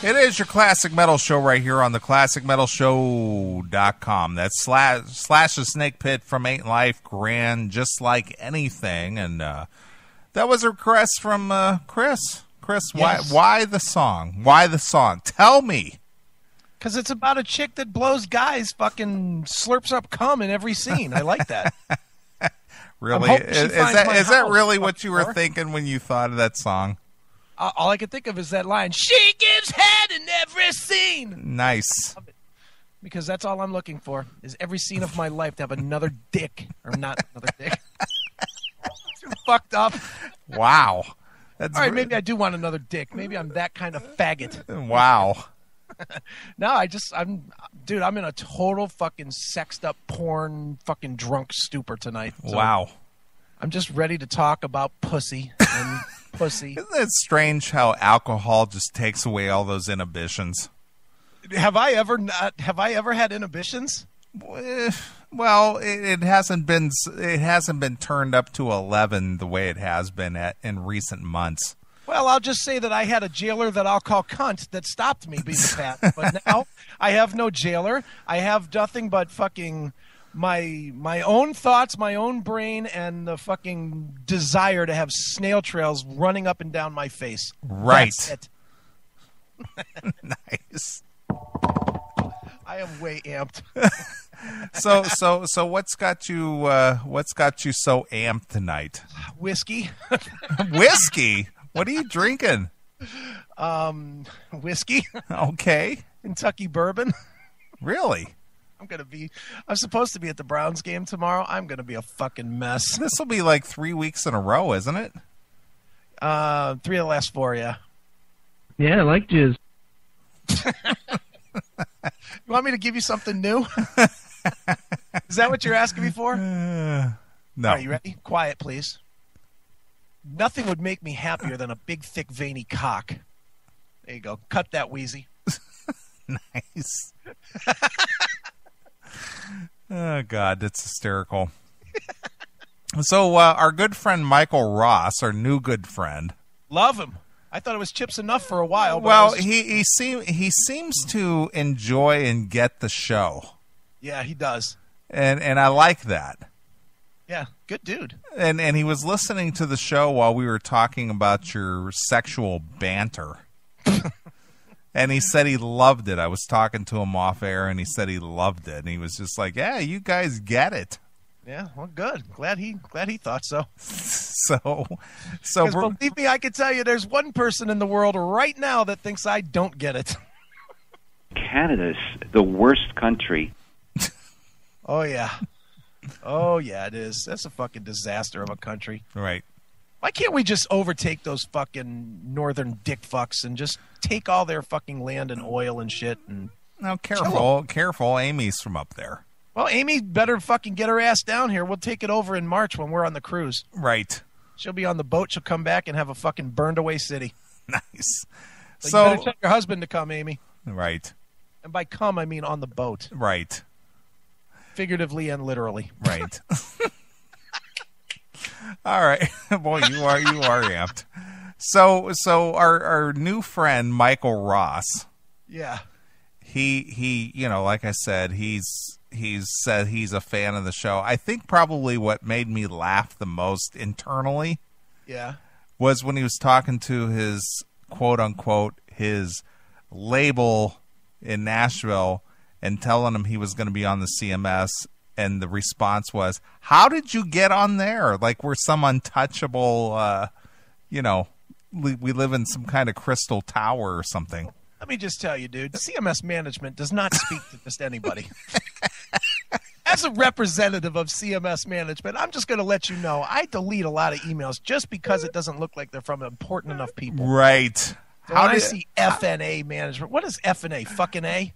It is your Classic Metal Show right here on the ClassicMetalShow.com. That's slash the Snake Pit from Ain't Life Grand, Just Like Anything. And that was a request from Chris. Chris, Yes. why the song? Why the song? Tell me. Because it's about a chick that blows guys, fucking slurps up cum in every scene. I like that. Really? Is that really what you were thinking when you thought of that song? All I can think of is that line, "She gives head in every scene." Nice. Because that's all I'm looking for, is every scene of my life to have another dick. Or not another dick. Too fucked up. Wow. All right, maybe I do want another dick. Maybe I'm that kind of faggot. Wow. No, I'm in a total fucking sexed up porn fucking drunk stupor tonight. So Wow. I'm just ready to talk about pussy and pussy. Isn't it strange how alcohol just takes away all those inhibitions? Have I ever had inhibitions? Well, it hasn't been turned up to 11 the way it has been in recent months. Well, I'll just say that I had a jailer that I'll call cunt that stopped me being a pat. But now I have no jailer. I have nothing but fucking my own thoughts, my own brain, and the fucking desire to have snail trails running up and down my face. Right. That's it. Nice. I am way amped. So what's got you so amped tonight? Whiskey. Whiskey? What are you drinking? Whiskey. Okay. Kentucky bourbon. Really? I'm supposed to be at the Browns game tomorrow. I'm going to be a fucking mess. This will be like 3 weeks in a row, isn't it? 3 of the last 4, yeah. Yeah, I like jizz. You want me to give you something new? Is that what you're asking me for? No. All right, you ready? Quiet, please. Nothing would make me happier than a big, thick, veiny cock. There you go. Cut that, Wheezy. Nice. Oh, God, that's hysterical. So our good friend Michael Ross, our new good friend. Love him. I thought it was chips enough for a while. But Well, he seems to enjoy and get the show. Yeah, he does. And I like that. Yeah, good dude. And he was listening to the show while we were talking about your sexual banter. And he said he loved it. I was talking to him off air, and he said he loved it. And he was just like, yeah, you guys get it. Yeah, well, good. Glad he thought so. So believe me, I can tell you there's one person in the world right now that thinks I don't get it. Canada's the worst country. Oh, yeah. Oh, yeah, it is. That's a fucking disaster of a country. Right. Why can't we just overtake those fucking northern dick fucks and just take all their fucking land and oil and shit? And now, careful. Amy's from up there. Well, Amy better fucking get her ass down here. We'll take it over in March when we're on the cruise. Right. She'll be on the boat. She'll come back and have a fucking burned away city. Nice. So you better tell your husband to come, Amy. Right. And by come, I mean on the boat. Right. Figuratively and literally. Right. All right. Boy, you are amped. So our new friend Michael Ross. Yeah. He like I said, he's said he's a fan of the show. I think probably what made me laugh the most internally, yeah, was when he was talking to his quote unquote his label in Nashville and telling him he was going to be on the CMS, and the response was, "How did you get on there? Like we're some untouchable, we live in some kind of crystal tower or something." Let me just tell you, dude, CMS management does not speak to just anybody. As a representative of CMS management, I'm just going to let you know I delete a lot of emails just because it doesn't look like they're from important enough people. Right. So when I see FNA management, what is FNA? Fucking A?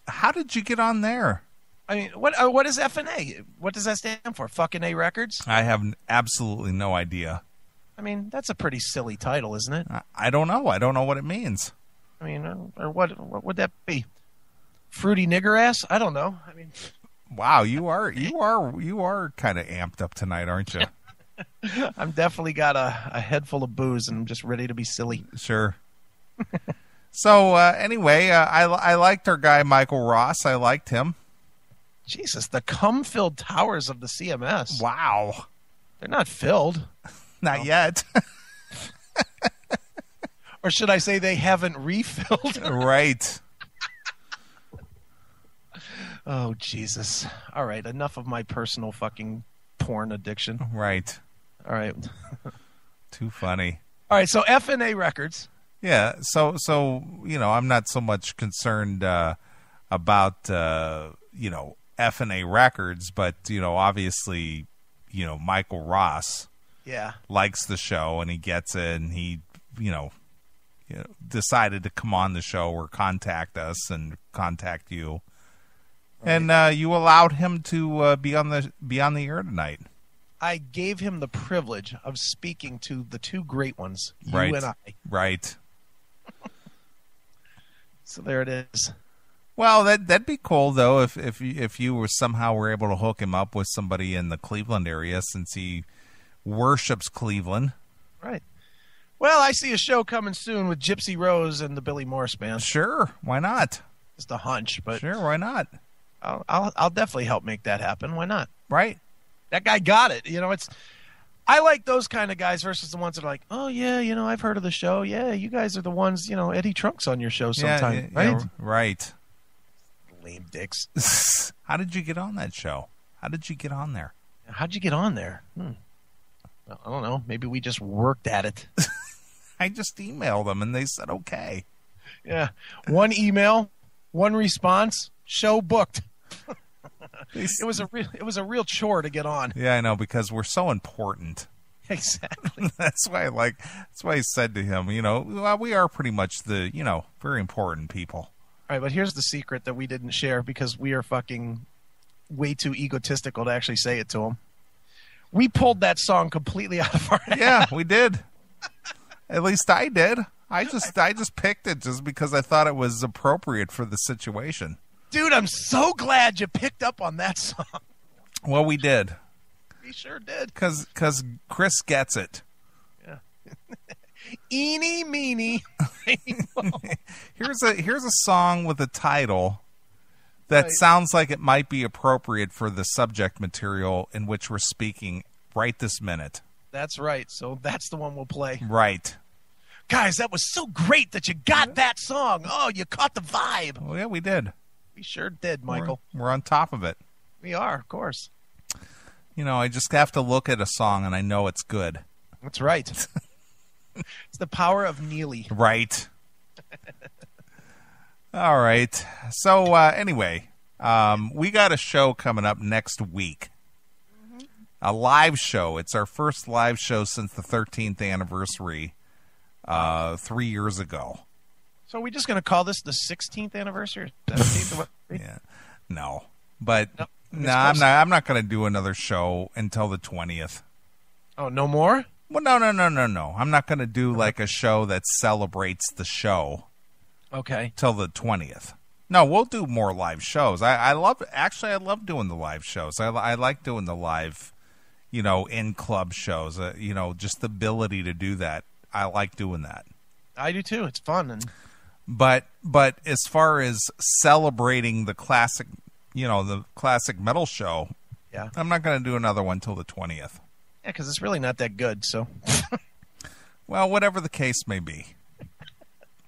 How did you get on there? I mean, what is FNA? What does that stand for? Fucking A Records? I have absolutely no idea. I mean, that's a pretty silly title, isn't it? I don't know. I don't know what it means. I mean, or what would that be? Fruity nigger ass? I don't know. I mean, wow, you are kind of amped up tonight, aren't you? I'm definitely got a head full of booze, and I'm just ready to be silly. Sure. So anyway, I liked our guy Michael Ross. I liked him. Jesus, the cum-filled towers of the CMS. Wow. They're not filled. Not yet. Or should I say they haven't refilled? Right. Oh, Jesus. All right, enough of my personal fucking porn addiction. Right. All right. Too funny. All right, so F&A Records. Yeah, so I'm not so much concerned about F&A Records, but obviously, Michael Ross likes the show and he gets it, and he decided to come on the show or contact us and contact you. Right. And you allowed him to be on the air tonight. I gave him the privilege of speaking to the two great ones, you and I. Right. So there it is. Well, that'd be cool though if you were somehow able to hook him up with somebody in the Cleveland area, since he worships Cleveland. Right. Well, I see a show coming soon with Gypsy Rose and the Billy Morris Band. Sure, why not? Just a hunch, but sure, why not? I'll definitely help make that happen. Why not? Right. That guy got it. I like those kind of guys versus the ones that are like, oh yeah, I've heard of the show. Yeah, you guys are the ones, Eddie Trunk's on your show sometime, right? Yeah, right. Lame dicks. How did you get on that show? How did you get on there? How'd you get on there? Well, I don't know. Maybe we just worked at it. I just emailed them and they said okay. Yeah. One email, one response, show booked. It was a real chore to get on. Yeah, I know, because we're so important. Exactly. That's why I said to him, we are pretty much the, very important people. All right, but here's the secret that we didn't share because we are fucking way too egotistical to actually say it to him. We pulled that song completely out of our ass. Yeah, we did. At least I did. I just picked it just because I thought it was appropriate for the situation. Dude, I'm so glad you picked up on that song. Well, we did. We sure did. Because Chris gets it. Yeah. Eeny, meeny. Here's a song with a title that sounds like it might be appropriate for the subject material in which we're speaking right this minute. That's right. So that's the one we'll play. Right. Guys, that was so great that you got that song. Oh, you caught the vibe. Well, yeah, we did. We sure did, Michael. We're on top of it. We are, of course. I just have to look at a song and I know it's good. That's right. It's the power of Neely. Right. All right. So anyway, we got a show coming up next week. Mm-hmm. A live show. It's our first live show since the 13th anniversary 3 years ago. So are we just going to call this the 16th anniversary? 17th? Yeah. No. But no, I'm not going to do another show until the 20th. Oh, no more? Well, no. I'm not going to do like a show that celebrates the show. Okay. Till the 20th. No, we'll do more live shows. I love doing the live shows. I like doing the live, in club shows. Just the ability to do that. I like doing that. I do too. It's fun. But as far as celebrating the classic, the classic metal show, yeah, I'm not going to do another one till the 20th. Yeah, because it's really not that good. So, well, whatever the case may be.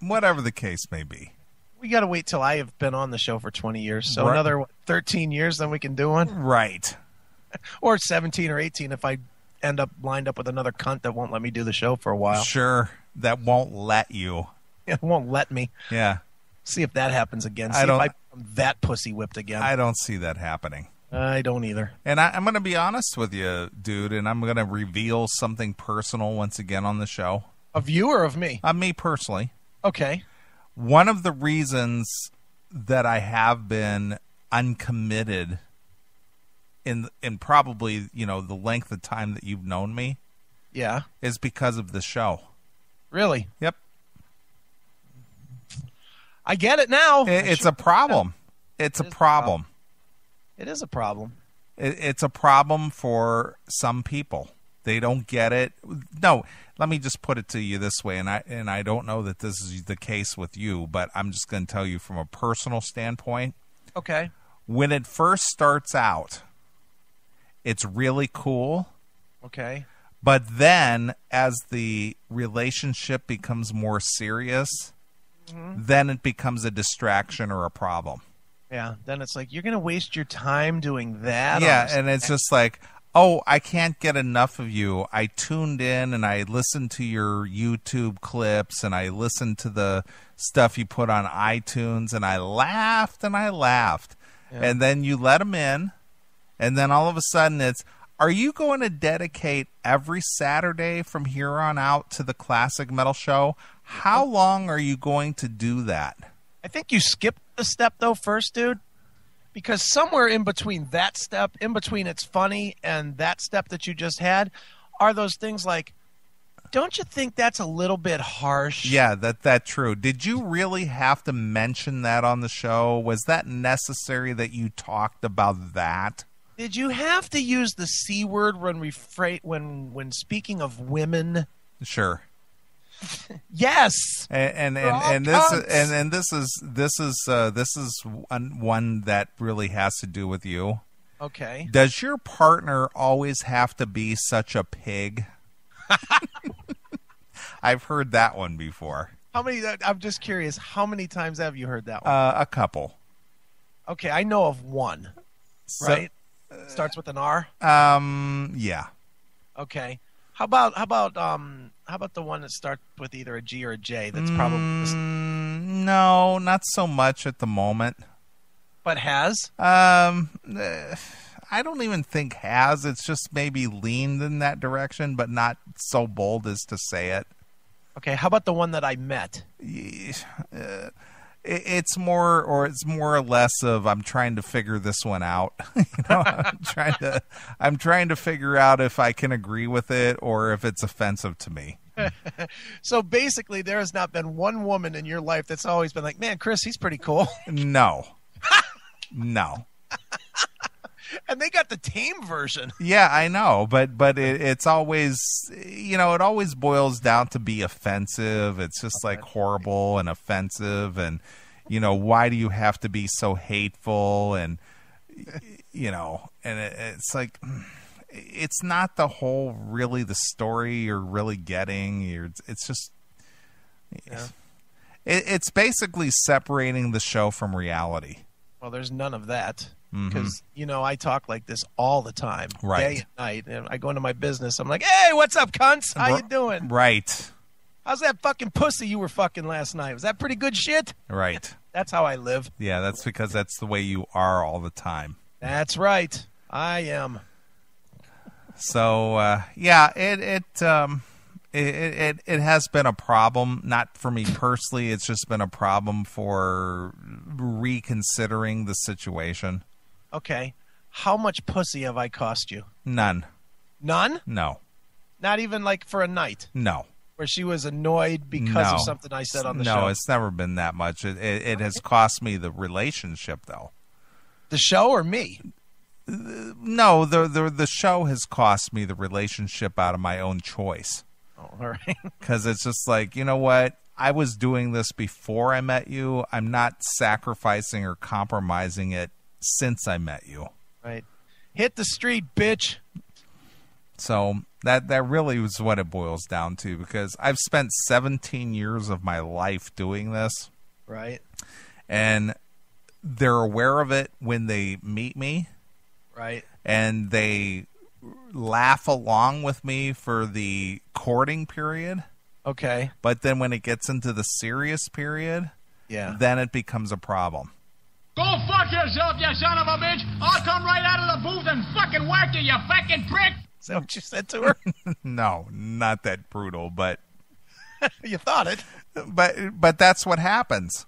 Whatever the case may be. We got to wait till I have been on the show for 20 years. So right. Another 13 years, then we can do one. Right. Or 17 or 18 if I end up lined up with another cunt that won't let me do the show for a while. Sure. That won't let you. It won't let me. Yeah. See if that happens again. See if I become that pussy whipped again. I don't see that happening. I don't either. And I'm going to be honest with you, dude, and I'm going to reveal something personal once again on the show. Of you or of me? Me personally. Okay. One of the reasons that I have been uncommitted in probably, the length of time that you've known me. Yeah. Is because of the show. Really? Yep. I get it now. It's a problem. It's a problem. It is a problem. It's a problem for some people. They don't get it. No, let me just put it to you this way, and I don't know that this is the case with you, but I'm just going to tell you from a personal standpoint. Okay. When it first starts out, it's really cool. Okay. But then as the relationship becomes more serious, then it becomes a distraction or a problem. Yeah, then it's like, you're going to waste your time doing that? Yeah, and it's just like, oh, I can't get enough of you. I tuned in and I listened to your YouTube clips and I listened to the stuff you put on iTunes and I laughed and I laughed. Yeah. And then you let them in, and then all of a sudden it's, are you going to dedicate every Saturday from here on out to the Classic Metal Show? How long are you going to do that? I think you skipped the step, though, first, dude. Because somewhere in between that step, in between it's funny and that step that you just had, are those things like, don't you think that's a little bit harsh? Yeah, that's true. Did you really have to mention that on the show? Was that necessary that you talked about that? Did you have to use the C word when speaking of women? Sure. Yes. And this is one that really has to do with you. Okay. Does your partner always have to be such a pig? I've heard that one before. How many? I'm just curious. How many times have you heard that one? A couple. Okay, I know of one. Right. Starts with an R. Yeah. Okay. How about the one that starts with either a G or a J? That's probably no, not so much at the moment. But has? I don't even think has. It's just maybe leaned in that direction, but not so bold as to say it. Okay. How about the one that I met? It's more or less of, I'm trying to figure this one out. I'm trying to figure out if I can agree with it or if it's offensive to me. So basically, there has not been one woman in your life that's always been like, man, Chris, he's pretty cool. No. No. And they got the tame version. Yeah, I know, but it's always, it always boils down to be offensive. It's just like horrible and offensive, and why do you have to be so hateful? And it's like, it's not the whole really the story you're really getting. It's just, it's basically separating the show from reality. Well, there's none of that. Because, I talk like this all the time, right, day and night. And I go into my business. I'm like, hey, what's up, cunts? How you doing? Right. How's that fucking pussy you were fucking last night? Was that pretty good shit? Right. That's how I live. Yeah, that's because that's the way you are all the time. That's right. I am. So, it has been a problem, not for me personally. It's just been a problem for reconsidering the situation. Okay. How much pussy have I cost you? None. None? No. Not even like for a night? No. Where she was annoyed because of something I said on the show? No, it's never been that much. It has cost me the relationship, though. The show or me? No, the show has cost me the relationship out of my own choice. Oh, all right. Because it's just like, you know what? I was doing this before I met you. I'm not sacrificing or compromising it since I met you. Right. Hit the street, bitch. So that really was what it boils down to, because I've spent 17 years of my life doing this. Right. And they're aware of it when they meet me. Right. And they laugh along with me for the courting period. Okay. But then when it gets into the serious period, then it becomes a problem. Go fuck yourself, you son of a bitch! I'll come right out of the booth and fucking whack you, you fucking prick! Is that what you said to her? No, not that brutal, but... You thought it. But that's what happens.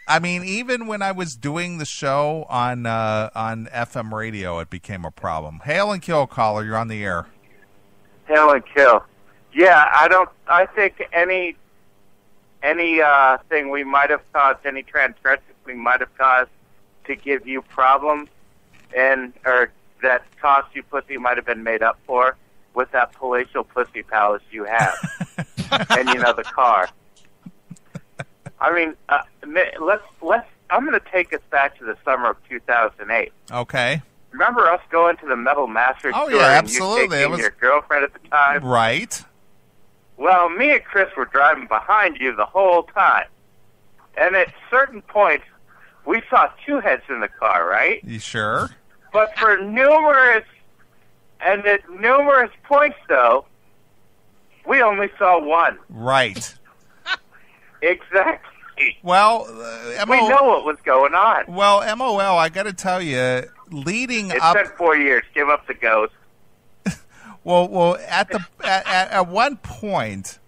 I mean, even when I was doing the show on FM radio, it became a problem. Hail and kill, caller. You're on the air. Hail and kill. Yeah, I think any thing we might have caused, any transgression we might have caused to give you problems, or that cost you pussy might have been made up for. with that palatial pussy palace you have, and the car. I mean, let's. I'm going to take us back to the summer of 2008. Okay. Remember us going to the Metal Masters Oh, store yeah, and absolutely. you taking your girlfriend at the time? Right. Well, me and Chris were driving behind you the whole time. And at certain points, we saw two heads in the car, right? You sure? But for numerous points, though, we only saw one. Right. Exactly. Well, we know what was going on. Well, MOL, I got to tell you, leading It's up. been 4 years. Give up the ghost. Well, at one point,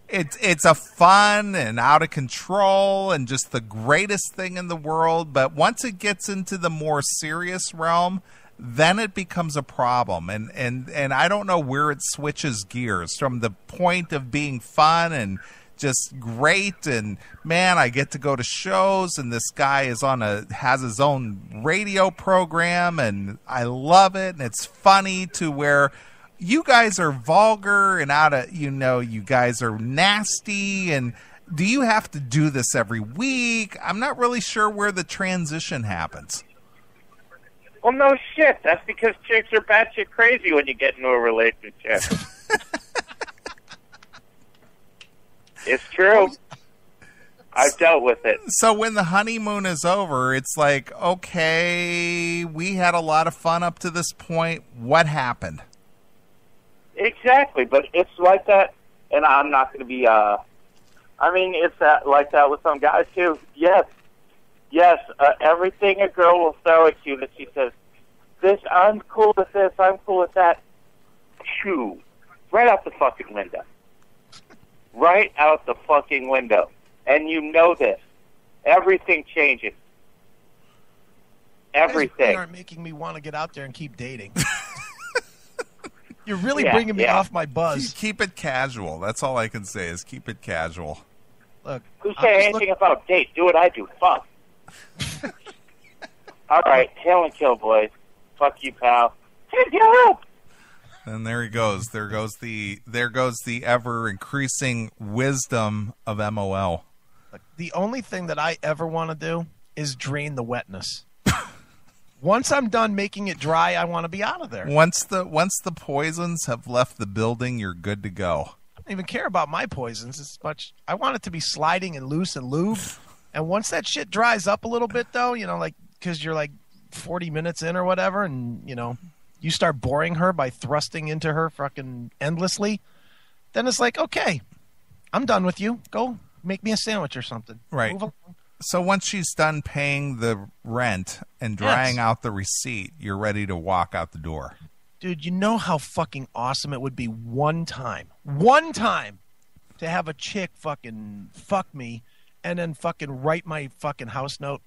it's a fun and out of control and just the greatest thing in the world. But once it gets into the more serious realm, then it becomes a problem. And I don't know where it switches gears from the point of being fun and just great, and man, I get to go to shows, and this guy has his own radio program, and I love it, and it's funny to where you guys are vulgar and you guys are nasty, and do you have to do this every week? I'm not really sure where the transition happens. Well, no shit. That's because chicks are batshit crazy when you get into a relationship. It's true. I've dealt with it. So when the honeymoon is over, it's like, okay, we had a lot of fun up to this point. What happened? Exactly, but it's like that, and I'm not going to be, it's like that with some guys, too. Yes, everything a girl will throw at you that she says, I'm cool with this, I'm cool with that. Shoo. Right out the fucking window. Right out the fucking window. And you know this. Everything changes. Everything. You aren't making me want to get out there and keep dating. You're really bringing me off my buzz. Keep it casual. That's all I can say is keep it casual. Look, who say anything about date? Do what I do. Fuck. All right, hail and kill, boys. Fuck you, pal. Hey, up. And there he goes. There goes the ever increasing wisdom of MOL. The only thing that I ever want to do is drain the wetness. Once I'm done making it dry, I want to be out of there. Once the poisons have left the building, you're good to go. I don't even care about my poisons as much. I want it to be sliding and loose and lube. And once that shit dries up a little bit, though, because you're like 40 minutes in or whatever, and you start boring her by thrusting into her fucking endlessly, then it's like, okay, I'm done with you. Go make me a sandwich or something. Right. Move along. So once she's done paying the rent and drying out the receipt, you're ready to walk out the door. Dude, you know how fucking awesome it would be one time to have a chick fucking fuck me and then fucking write my fucking house note?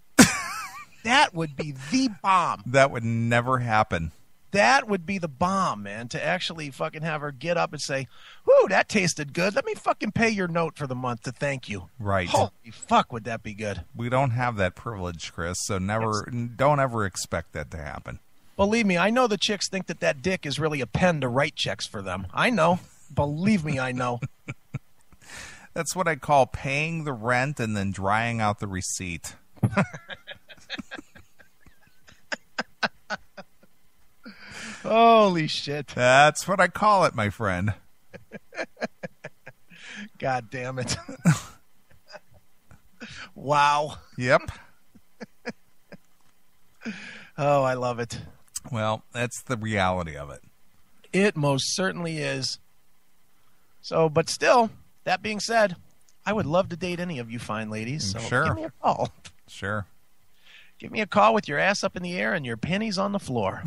That would be the bomb. That would never happen. That would be the bomb, man, to actually fucking have her get up and say, whoo, that tasted good. Let me fucking pay your note for the month to thank you. Right. Holy fuck, would that be good? We don't have that privilege, Chris, so don't ever expect that to happen. Believe me, I know the chicks think that dick is really a pen to write checks for them. I know. Believe me, I know. That's what I call paying the rent and then drying out the receipt. Holy shit. That's what I call it, my friend. God damn it. Wow. Yep. Oh, I love it. Well, that's the reality of it. It most certainly is. So, but still, that being said, I would love to date any of you fine ladies. So Sure. Give me a call. Sure. Give me a call with your ass up in the air and your pennies on the floor.